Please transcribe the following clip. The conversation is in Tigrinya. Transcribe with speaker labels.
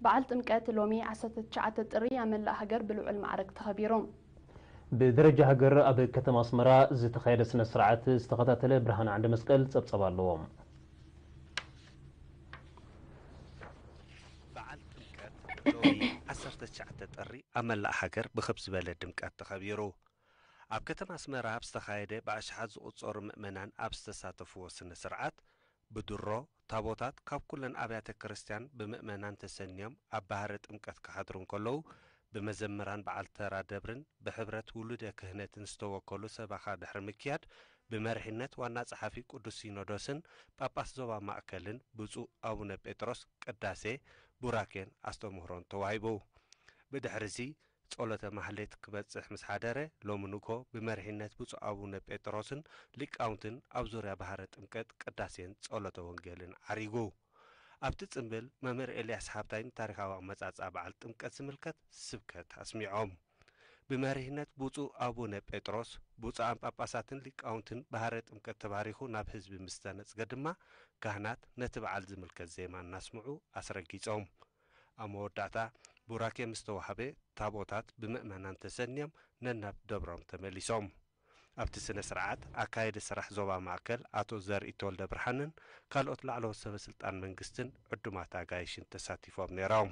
Speaker 1: بعل ጥምቀት لومي 19 ጥሪ ኣመላ ሃገር ብልዑል ማዕረግ ተኸቢሮም
Speaker 2: بدرجة هجر أب كتم أسمرا زتخيل سنة سرعة استخدمت برهان عند مسقل صبصب اللوم
Speaker 3: بعل ጥምቀት لومي 19 ጥሪ ኣመላ ሃገር بخبز بلد ድምቀት ተኸቢሩ ኣብ ከተማ ኣስመራ ብዝተኻየደ ብኣሽሓት ዝቑጸሩ ምእመናን ኣብ ዝተሳተፍዎ ስነ ስርዓት ብድሮ ታቦታት ካብ ኩለን ኣብያተ ክርስቲያን ብምእመናን ተሰንዮም ኣብ ባህረ ጥምቀት ክሓድሩ እንከለዉ بمزمران بعل ترى دبرن بحبرة ولود كهنة استوكلو سباخ دحر مكياد بمرحنة والناس صحفي قدس سينودوسن باباس زوا مأكلن بزو أبونا بطرس قداسي براكين أستمهرون توايبو بدحرزي ጸሎተ ማህሌት ክበጽሕ ምስ ሓደረ ሎምኑኮ بمرحنة بزو أبونا بطرسن ሊቃውንትን ኣብ ዙርያ ባህረ ጥምቀት ቅዳሴን ጸሎተ ወንጌልን ዓሪጉ ኣብቲ ጽምብል መምህር ኤልያስ ሃብታይን ታሪኻዊ መጻጻ በዓል ጥምቀት ዝምልከት ስብከት ኣስሚዖም ብመሪህነት ብፁዕ ኣቡነ ጴጥሮስ ብፁዓን ጳጳሳትን ሊቃውንትን ባህረ ጥምቀት ተባሪኹ ናብ ህዝቢ ምስተነጽገ ድማ ካህናት ነቲ በዓል ዝምልከት ዜማ እናስምዑ ኣስረጊጾም ኣብ መወዳእታ ቡራኬ ምስ ተዋህበ ታቦታት ብምእመናን ተሰንዮም ነናብ ደብሮም ተመሊሶም ኣብቲ ስነ ስርዓት ኣካይደ ስራሕ ዞባ ማእከል ኣቶ ዘርኢ ተወልደ ብርሃንን ካልኦት ላዕለዎት ሰበስልጣን መንግስትን ዕዱማት ኣጋይሽን ተሳቲፎም ነይሮም